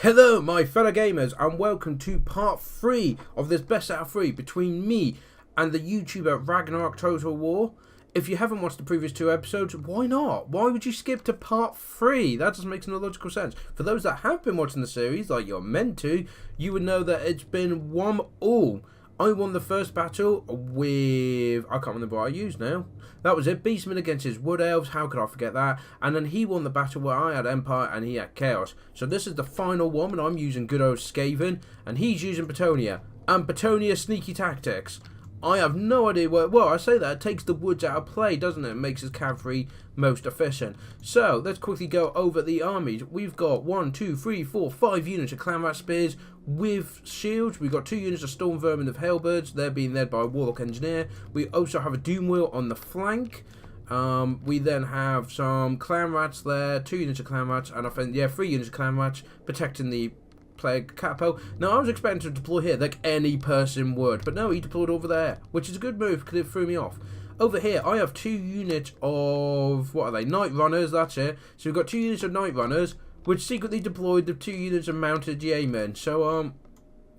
Hello my fellow gamers and welcome to part 3 of this best out of 3 between me and the YouTuber Ragnarok Total War. If you haven't watched the previous 2 episodes, why not? Why would you skip to part 3? That just makes no logical sense. For those that have been watching the series, like you're meant to, you would know that it's been 1-all. I won the first battle with, I can't remember what I used now. That was it, Beastman against his Wood Elves, how could I forget that? And then he won the battle where I had Empire and he had Chaos. So this is the final one and I'm using good old Skaven and he's using Bretonnia. And Bretonnia sneaky tactics. I have no idea where, well I say that, it takes the woods out of play, doesn't it? It makes his cavalry most efficient. So, let's quickly go over the armies. We've got 1, 2, 3, 4, 5 units of Clanrat Spears with shields. We've got 2 units of Storm Vermin of Hellbirds, they're being led by a Warlock Engineer. We also have a Doom Wheel on the flank. We then have some Clanrats there, 2 units of Clanrats, and I think, yeah, 3 units of Clanrats protecting the Plague Capo. Now I was expecting to deploy here like any person would, but no, he deployed over there, which is a good move because it threw me off. Over here I have 2 units of, what are they, Night Runners, that's it. So we've got 2 units of Night Runners which secretly deployed the 2 units of Mounted Yeomen. So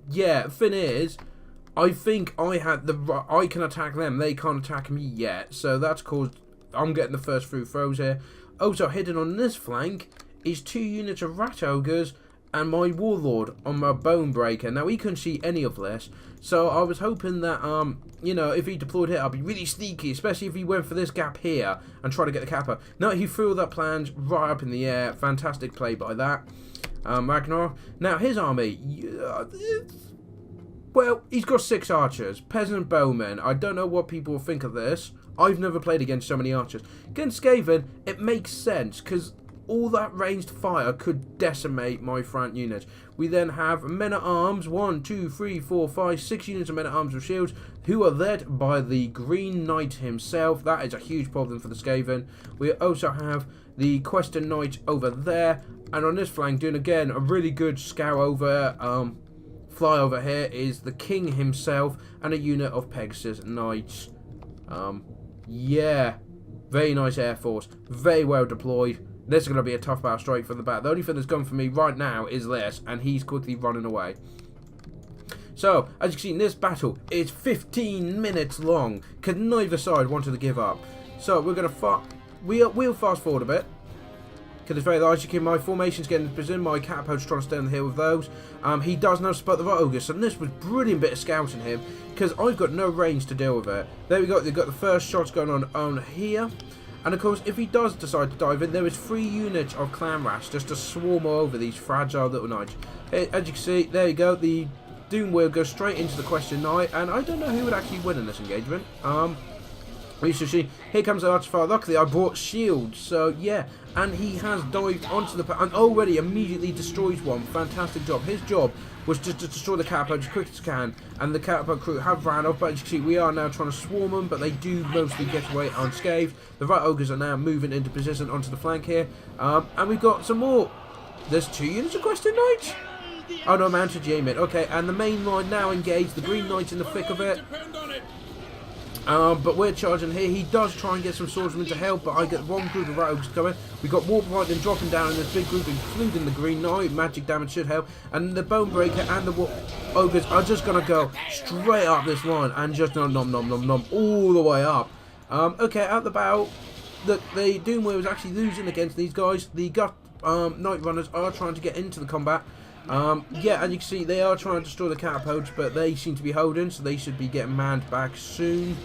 yeah, the thing is, I think I can attack them, they can't attack me yet, so that's caused, I'm getting the first few throws here. Also hidden on this flank is 2 units of Rat Ogres and my Warlord on my Bone Breaker. Now he couldn't see any of this, so I was hoping that you know, if he deployed here I'd be really sneaky, especially if he went for this gap here and tried to get the Kappa. No, he threw all that plans right up in the air. Fantastic play by that Ragnarok. Now his army, well, he's got 6 archers, peasant bowmen. I don't know what people will think of this. I've never played against so many archers. Against Skaven, it makes sense because all that ranged fire could decimate my front unit. We then have men-at-arms, 1, 2, 3, 4, 5, 6 units of men-at-arms with shields, who are led by the Green Knight himself. That is a huge problem for the Skaven. We also have the Questing Knight over there, and on this flank, doing again a really good scout over, fly over here, is the King himself, and a unit of Pegasus Knights. Yeah, very nice Air Force, very well deployed. This is going to be a tough battle straight from the back. The only thing that's gone for me right now is this, and he's quickly running away. So, as you can see in this battle, it's 15 minutes long, because neither side wanted to give up. So, we're going to we'll fast forward a bit, because it's very large. You can, my formation's getting into position, my Catapult's trying to stay on the hill with those. He does know to spot the Rat Ogres, so this was brilliant bit of scouting him, because I've got no range to deal with it. There we go, they've got the first shots going on here. And of course, if he does decide to dive in, there is 3 units of Clanrats just to swarm over these fragile little knights. As you can see, there you go, the Doom Wheel goes straight into the Question Knight, and I don't know who would actually win in this engagement. We should see, here comes the Archfire. Luckily, I brought shields, so yeah, and he has dived onto the, and already immediately destroys one. Fantastic job. His job was just to destroy the catapult as quick as can, and the catapult crew have ran off, but as you can see, we are now trying to swarm them, but they do mostly get away unscathed. The Rat Ogres are now moving into position onto the flank here, and we've got some more. There's 2 units of Questing Knights? Oh no, Mounted Yeomen. Okay, and the main line now engaged, the Green Knight's in the thick of it. But we're charging here. He does try and get some swordsmen to help, but I get one group of Rat Ogres coming. We've got Warp Lightning dropping down in this big group, including the Green Knight. Magic damage should help. And the Bone Breaker and the Warp Ogres are just going to go straight up this line and just nom all the way up. Okay, at the bow, the Doom Wheel is actually losing against these guys. The Night Runners are trying to get into the combat. Yeah, and you can see they are trying to destroy the catapults, but they seem to be holding, so they should be getting manned back soon.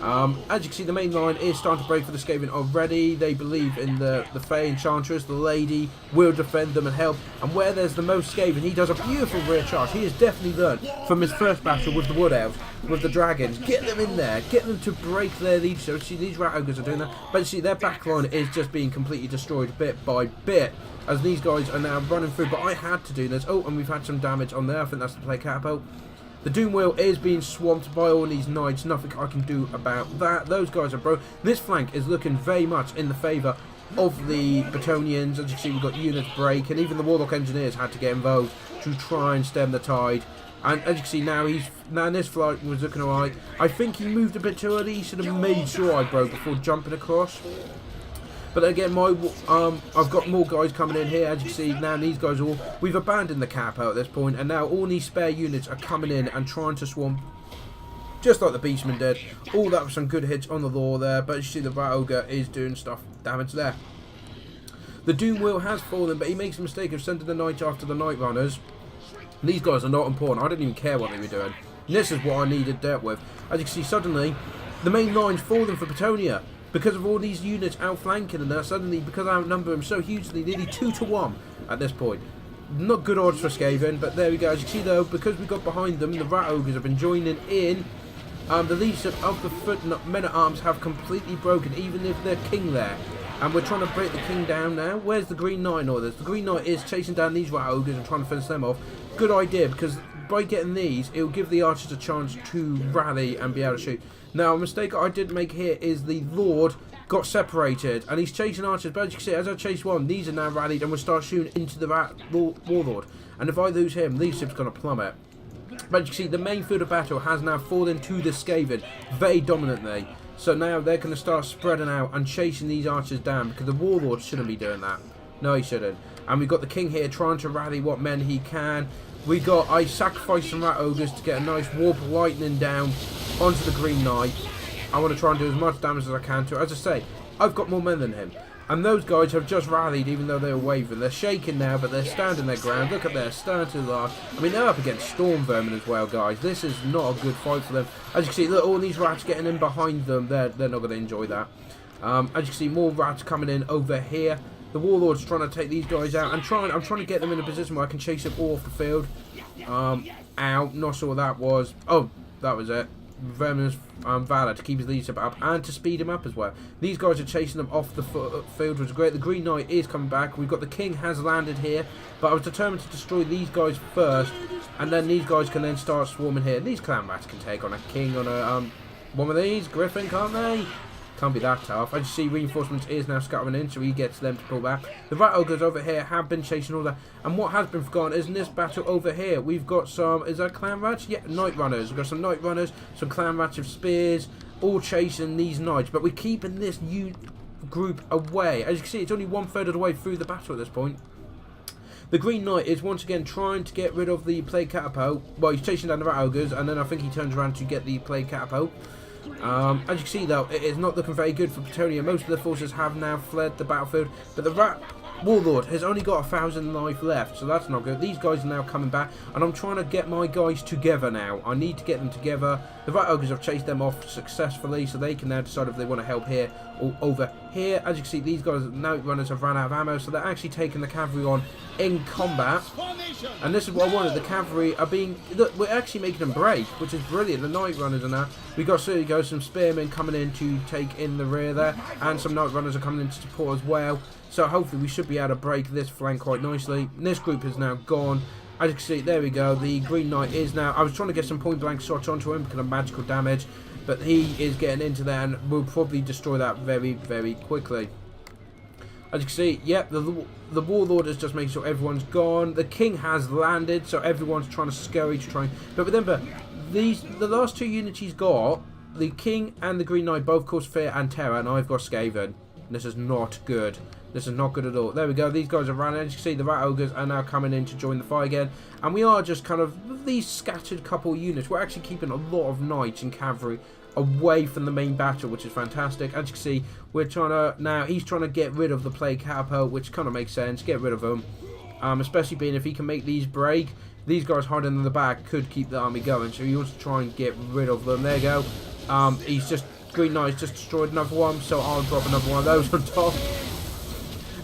As you can see, the main line is starting to break for the Skaven already. They believe in the Fey Enchantress. The lady will defend them and help. And where there's the most Skaven, he does a beautiful rear charge. He has definitely learned from his first battle with the Wood Elves, with the Dragons. Get them in there. Get them to break their lead. So see, these Rat Ogres are doing that. But you see, their back line is just being completely destroyed bit by bit, as these guys are now running through. But I had to do this. Oh, and we've had some damage on there. I think that's the Plague Catapult. The Doom Wheel is being swamped by all these knights. Nothing I can do about that. Those guys are broke. This flank is looking very much in the favour of the Bretonnians. As you can see, we've got units break, and even the Warlock Engineers had to get involved to try and stem the tide. And as you can see, now this flight was looking alright. I think he moved a bit too early. He should have made sure I broke before jumping across. But again, I've got more guys coming in here. As you can see, now these guys we've abandoned the capo at this point, and now all these spare units are coming in and trying to swarm, just like the Beastman did. All that was some good hits on the law there, but as you see, the Rat Ogre is doing damage there. The Doom Wheel has fallen, but he makes the mistake of sending the Knight after the Night Runners. These guys are not important. I didn't even care what they were doing. And this is what I needed dealt with. As you can see, suddenly, the main line's fallen for Bretonnia. Because of all these units outflanking, and suddenly, because I outnumber them so hugely, nearly 2 to 1 at this point. Not good odds for Skaven, but there we go. As you can see though, because we got behind them, the Rat Ogres have been joining in. The leadership of the foot men-at-arms have completely broken, even if they're king there. And we're trying to break the king down now. Where's the Green Knight and all this? The Green Knight is chasing down these Rat Ogres and trying to finish them off. Good idea, because by getting these, it will give the archers a chance to rally and be able to shoot. Now, a mistake I did make here is the Lord got separated, and he's chasing archers. But as you can see, as I chase one, these are now rallied, and we'll start shooting into the Warlord. And if I lose him, leadership's going to plummet. But as you can see, the main field of battle has now fallen to the Skaven very dominantly. So now they're going to start spreading out and chasing these archers down, because the Warlord shouldn't be doing that. No, he shouldn't. And we've got the King here trying to rally what men he can. I sacrificed some Rat Ogres to get a nice warp lightning down onto the Green Knight. I want to try and do as much damage as I can to it. As I say, I've got more men than him. And those guys have just rallied, even though they were wavering. They're shaking now, but they're standing their ground. Look at their stand to the last. I mean, they're up against Storm Vermin as well, guys. This is not a good fight for them. As you can see, look, all these rats getting in behind them. They're not going to enjoy that. As you can see, more rats coming in over here. The Warlord's trying to take these guys out. I'm trying to get them in a position where I can chase them all off the field. Ow, not sure what that was. Oh, that was it. Vermin's Valor to keep his leadership up and to speed him up as well. These guys are chasing them off the field, which is great. The Green Knight is coming back. We've got the King has landed here, but I was determined to destroy these guys first, and then these guys can then start swarming here. These clan rats can take on a king on a one of these Griffin, can't they? Can't be that tough. As you see, reinforcements is now scattering in, so he gets them to pull back. The Rat Ogres over here have been chasing all that. And what has been forgotten is in this battle over here, we've got some, is that Clan Rats? Yeah, Night Runners. We've got some Night Runners, some Clan Rats with spears, all chasing these Knights. But we're keeping this new group away. As you can see, it's only 1/3 of the way through the battle at this point. The Green Knight is once again trying to get rid of the Plague Catapult. Well, he's chasing down the Rat Ogres, and then I think he turns around to get the Plague Catapult. As you can see though, it is not looking very good for Bretonnia. Most of the forces have now fled the battlefield, but the Rat Warlord has only got 1,000 life left, so that's not good. These guys are now coming back, and I'm trying to get my guys together now. I need to get them together. The Rat Ogres have chased them off successfully, so they can now decide if they want to help here or over here. As you can see, these guys, Night Runners, have ran out of ammo, so they're actually taking the cavalry on in combat. And this is what I wanted. The cavalry are being... Look, we're actually making them break, which is brilliant. The Night Runners are now... We got some spearmen coming in to take in the rear there, and some Night Runners are coming in to support as well. So hopefully we should be able to break this flank quite nicely. And this group is now gone. As you can see, there we go. The Green Knight is now... I was trying to get some point blank shots onto him because of magical damage, but he is getting into there and will probably destroy that very, very quickly. As you can see, yep, the Warlord is just making sure everyone's gone. The King has landed, so everyone's trying to scurry to try and... But remember, the last two units he's got, the King and the Green Knight both cause fear and terror, and I've got Skaven. This is not good. This is not good at all. There we go. These guys are running. As you can see, the Rat Ogres are now coming in to join the fight again. And we are just kind of these scattered couple units. We're actually keeping a lot of Knights and Cavalry away from the main battle, which is fantastic. As you can see, we're trying to... Now, he's trying to get rid of the Plague Catapult, which kind of makes sense. Get rid of them. Especially being if he can make these break. These guys hiding in the back could keep the army going. So he wants to try and get rid of them. There you go. He's just... Green Knight's just destroyed another one. So I'll drop another one of those on top.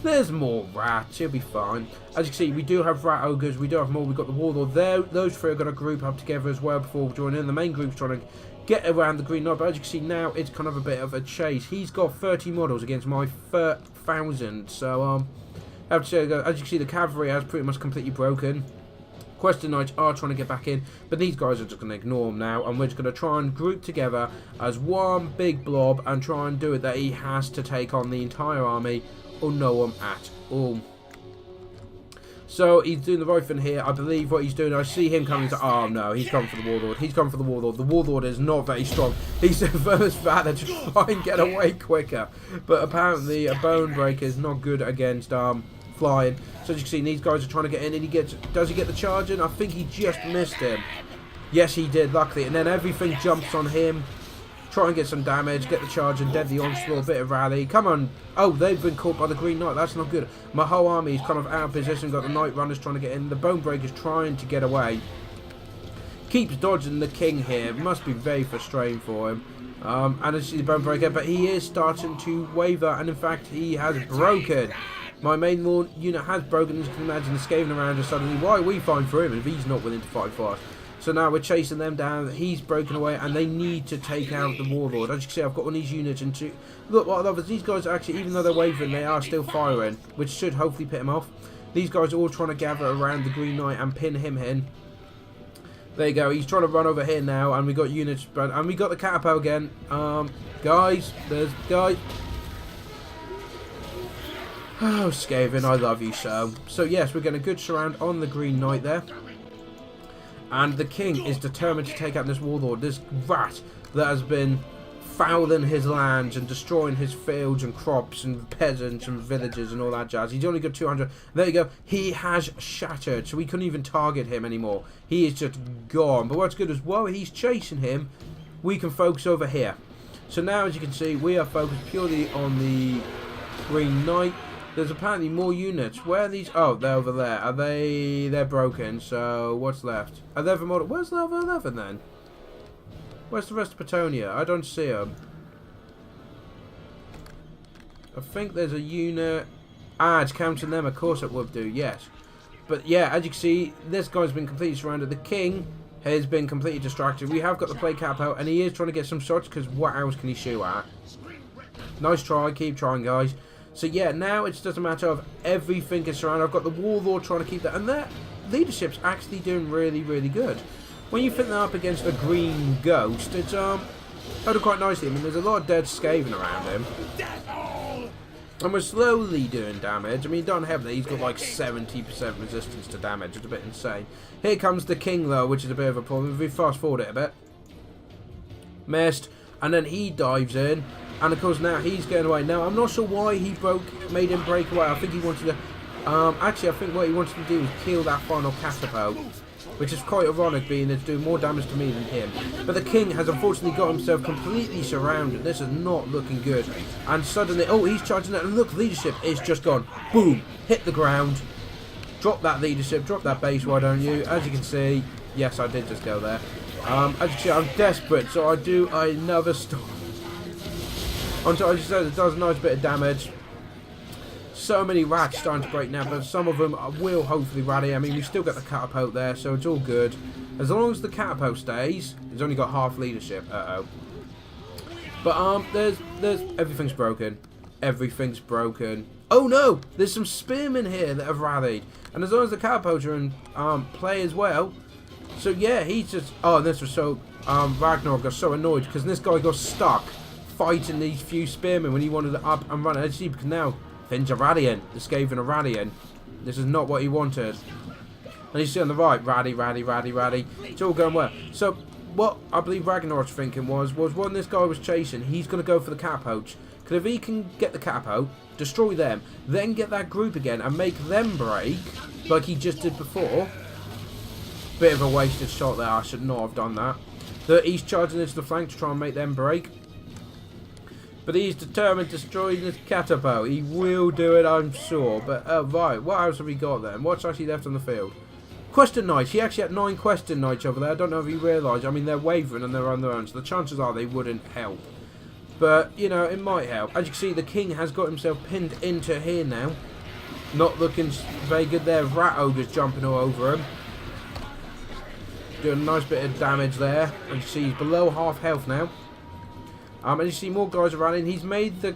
There's more rats, he'll be fine. As you can see, we do have Rat Ogres, we do have more, we've got the Warlord there. Those three are going to group up together as well before joining in. The main group's trying to get around the Green Knight, but as you can see now, it's kind of a bit of a chase. He's got 30 models against my 1,000, so I have to say, as you can see, the Cavalry has pretty much completely broken. Question Knights are trying to get back in, but these guys are just going to ignore him now, and we're just going to try and group together as one big blob and try and do it that he has to take on the entire army or no one at all. So he's doing the right thing here. I believe what he's doing, I see him coming to... Oh no, he's gone for the Warlord. He's gone for the Warlord. The Warlord is not very strong. He's the first father to try and get away quicker. But apparently a Bone Breaker is not good against flying. So as you can see, these guys are trying to get in, and does he get the charge in? I think he just missed him. Yes, he did, luckily. And then everything jumps on him. Try and get some damage, get the charge and dead the onslaught, a bit of rally. Come on. Oh, they've been caught by the Green Knight. That's not good. My whole army is kind of out of position. Got the Night Runners trying to get in. The Bone Breaker's trying to get away. Keeps dodging the King here. Must be very frustrating for him. And as you see the Bone Breaker, but he is starting to waver. And in fact, he has broken. My main unit has broken. As you can imagine, the Skaven around us suddenly. Why are we fine for him if he's not willing to fight for us? So now we're chasing them down. He's broken away, and they need to take out the Warlord. As you can see, I've got one of these units into... Look, what I love is these guys actually, even though they're wavering, they are still firing, which should hopefully pit him off. These guys are all trying to gather around the Green Knight and pin him in. There you go. He's trying to run over here now, and we got units, and we got the catapult again. Guys, there's guys. Oh, Skaven, I love you so. So yes, we're getting a good surround on the Green Knight there. And the King is determined to take out this Warlord, this rat that has been fouling his lands and destroying his fields and crops and peasants and villages and all that jazz. He's only got 200. There you go. He has shattered, so we couldn't even target him anymore. He is just gone. But what's good is while he's chasing him, we can focus over here. So now, as you can see, we are focused purely on the Green Knight. There's apparently more units. Where are these? Oh, they're over there. Are they? They're broken. So what's left? Are there more? Where's level 11 then? Where's the rest of Bretonnia? I don't see them. I think there's a unit. Ah, it's counting them. Of course it would do. Yes. But yeah, as you can see, this guy's been completely surrounded. The King has been completely distracted. We have got the plate cap out, and he is trying to get some shots because what else can he shoot at? Nice try. Keep trying, guys. So yeah, now it's just a matter of everything is surrounded. I've got the Warlord trying to keep that, and their leadership's actually doing really, really good. When you think they're up against a green ghost, it's done quite nicely. I mean, there's a lot of dead Skaven around him, and we're slowly doing damage. I mean, don't have that. He's got like 70% resistance to damage. It's a bit insane. Here comes the King though, which is a bit of a problem. If we fast forward it a bit, missed, and then he dives in. And of course now he's going away. Now I'm not sure why he made him break away. I think he wanted to actually I think what he wanted to do was kill that final catapult, which is quite ironic being it's doing more damage to me than him. But the King has unfortunately got himself completely surrounded. This is not looking good. And suddenly, oh, he's charging it, and look, leadership is just gone. Boom, hit the ground. Drop that leadership, drop that base, why don't you? As you can see, yes, I did just go there. As you can see, I'm desperate, so I do another storm. Until I just said it does a nice bit of damage. So many rats starting to break now, but some of them will hopefully rally. I mean, we still got the catapult there, so it's all good. As long as the catapult stays, it's only got half leadership. But there's everything's broken. Everything's broken. Oh no! There's some spearmen here that have rallied, and as long as the catapults are in play as well. So yeah, he's just. Oh, and this was so. Ragnarok got so annoyed because this guy got stuck fighting these few spearmen when he wanted to up and run. As you see, because now Finn's are rallying. The Skaven are rallying. This is not what he wanted. And you see on the right, rally. It's all going well. So what I believe Ragnarok's thinking was when this guy was chasing, he's going to go for the catapults. Because if he can get the catapult, destroy them, then get that group again and make them break, like he just did before. Bit of a wasted shot there. I should not have done that. He's charging into the flank to try and make them break. But he's determined to destroy this catapult. He will do it, I'm sure. But, right, what else have we got then? What's actually left on the field? Question Knights. He actually had 9 Question Knights over there. I don't know if you realise. I mean, they're wavering and they're on their own. So the chances are they wouldn't help. But, you know, it might help. As you can see, the King has got himself pinned into here now. Not looking very good there. Rat Ogre's jumping all over him. Doing a nice bit of damage there. And you see he's below half health now. And you see more guys are running. He's made the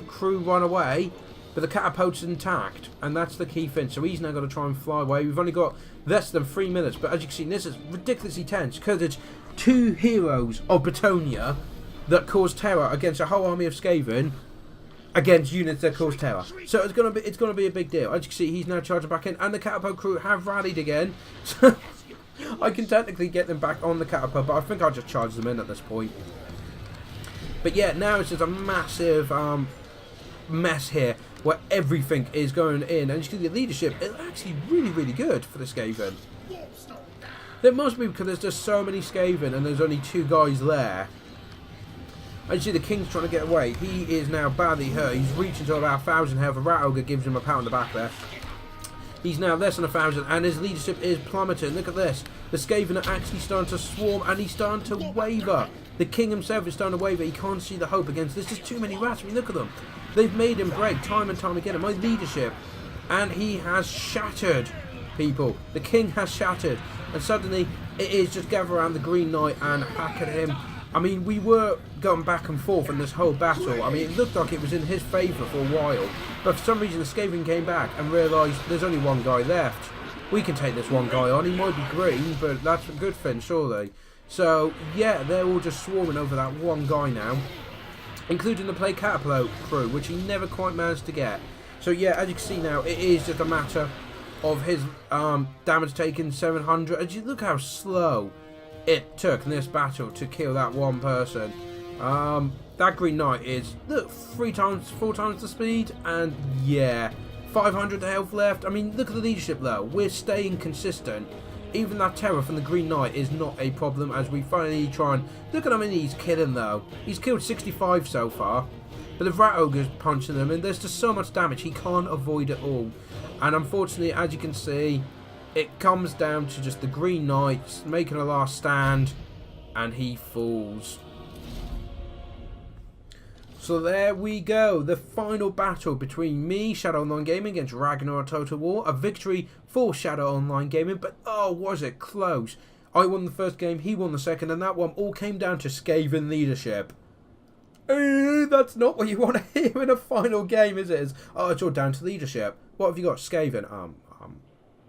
crew run away, but the catapult's intact, and that's the key thing. So he's now got to try and fly away. We've only got less than 3 minutes, but as you can see, this is ridiculously tense because it's 2 heroes of Bretonnia that cause terror against a whole army of Skaven, against units that cause terror. So it's gonna be a big deal. As you can see, he's now charging back in, and the catapult crew have rallied again. So I can technically get them back on the catapult, but I think I'll just charge them in at this point. But yeah, now it's just a massive mess here where everything is going in, and you see the leadership is actually really good for the Skaven. It must be because there's just so many Skaven and there's only 2 guys there. And you see the King's trying to get away. He is now badly hurt. He's reaching to about 1,000 health. A Rat Ogre gives him a pat on the back there. He's now less than 1,000 and his leadership is plummeting. Look at this. The Skaven are actually starting to swarm and he's starting to waver. The King himself is starting to waver. He can't see the hope against this. There's just too many rats. I mean, look at them. They've made him break time and time again. And my leadership. And he has shattered, people. The King has shattered. And suddenly it is just gather around the Green Knight and hack at him. I mean, we were going back and forth in this whole battle. I mean, it looked like it was in his favour for a while. But for some reason, the Skaven came back and realised there's only one guy left. We can take this one guy on. He might be green, but that's a good thing, surely. So, yeah, they're all just swarming over that one guy now. Including the play catapult crew, which he never quite managed to get. So, yeah, as you can see now, it is just a matter of his damage taken 700. And you look how slow it took in this battle to kill that one person. That Green Knight is, look, 4 times the speed, and yeah, 500 health left. I mean, look at the leadership though. We're staying consistent. Even that terror from the Green Knight is not a problem as we finally try and look at how many he's killing though. He's killed 65 so far, but the Rat Ogre's punching them, and there's just so much damage he can't avoid it all. And unfortunately, as you can see, it comes down to just the Green Knight making a last stand, and he falls. So there we go, the final battle between me, Shadow Online Gaming, against Ragnarok Total War. A victory for Shadow Online Gaming, but oh, was it close. I won the first game, he won the second, and that one all came down to Skaven leadership. That's not what you want to hear in a final game, is it? Oh, it's all down to leadership. What have you got, Skaven?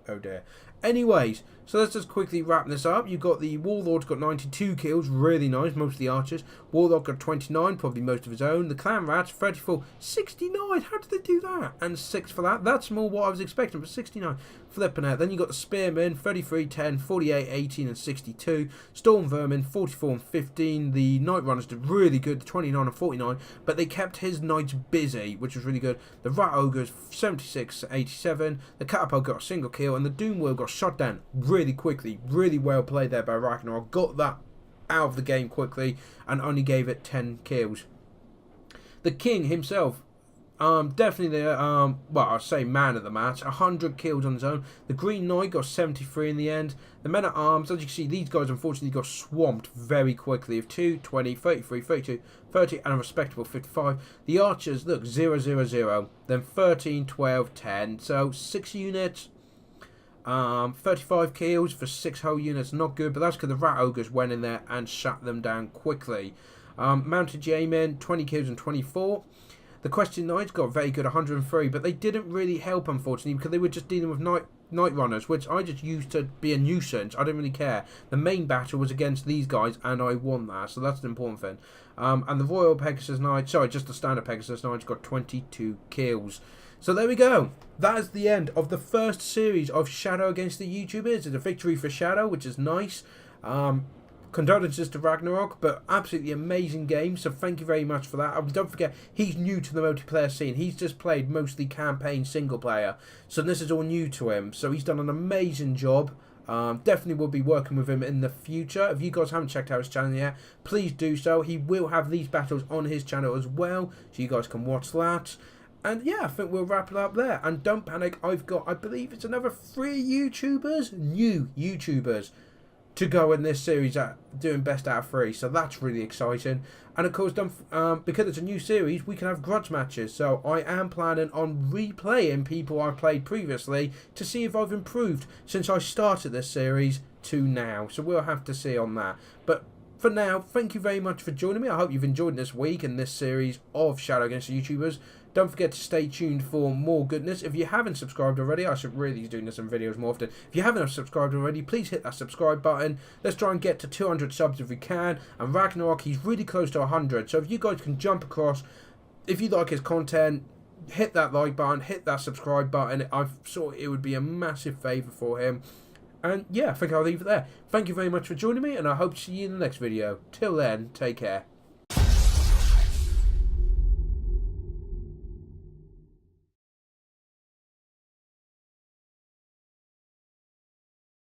Oh dear. Anyways, so let's just quickly wrap this up. You've got the Warlord's got 92 kills, really nice, most of the archers. Warlock got 29, probably most of his own. The Clan Rats, 34, 69, how did they do that? And 6 for that. That's more what I was expecting, but 69. Flipping out. Then you got the Spearmen, 33, 10, 48, 18, and 62. Storm Vermin, 44 and 15. The Night Runners did really good, 29 and 49, but they kept his knights busy, which was really good. The Rat Ogres, 76, 87. The Catapult got a single kill, and the Doom Wheel got shot down really quickly. Really well played there by Ragnarok. Got that out of the game quickly and only gave it 10 kills. The King himself, definitely the, well, I'll say man of the match, 100 kills on his own. The Green Knight got 73 in the end. The Men at Arms, as you can see, these guys unfortunately got swamped very quickly of 2, 20, 33, 32, 30, and a respectable 55. The Archers, look, 0, 0, 0, then 13, 12, 10, so 6 units. 35 kills for 6 whole units, not good, but that's because the Rat Ogres went in there and shut them down quickly. Mounted J-Men, 20 kills and 24. The Question Knights got very good, 103, but they didn't really help, unfortunately, because they were just dealing with Night Runners, which I just used to be a nuisance. I didn't really care. The main battle was against these guys, and I won that, so that's an important thing. And the Royal Pegasus Knights, sorry, just the standard Pegasus Knights got 22 kills. So there we go. That is the end of the first series of Shadow against the YouTubers. It's a victory for Shadow, which is nice. Condolences to Ragnarok, but absolutely amazing game, so thank you very much for that. And don't forget, he's new to the multiplayer scene. He's just played mostly campaign single player, so this is all new to him. So he's done an amazing job. Definitely will be working with him in the future. If you guys haven't checked out his channel yet, please do so. He will have these battles on his channel as well, so you guys can watch that. And yeah, I think we'll wrap it up there. And don't panic, I've got, I believe it's another 3 YouTubers, new YouTubers, to go in this series at doing best out of 3. So that's really exciting. And of course, because it's a new series, we can have grudge matches. So I am planning on replaying people I played previously to see if I've improved since I started this series to now. So we'll have to see on that. But for now, thank you very much for joining me. I hope you've enjoyed this week and this series of Shadow Against the YouTubers. Don't forget to stay tuned for more goodness. If you haven't subscribed already, I should really be doing this in videos more often. If you haven't subscribed already, please hit that subscribe button. Let's try and get to 200 subs if we can. And Ragnarok, he's really close to 100. So if you guys can jump across if you like his content, hit that like button, hit that subscribe button. I thought it would be a massive favour for him. And yeah, I think I'll leave it there. Thank you very much for joining me, and I hope to see you in the next video. Till then, take care.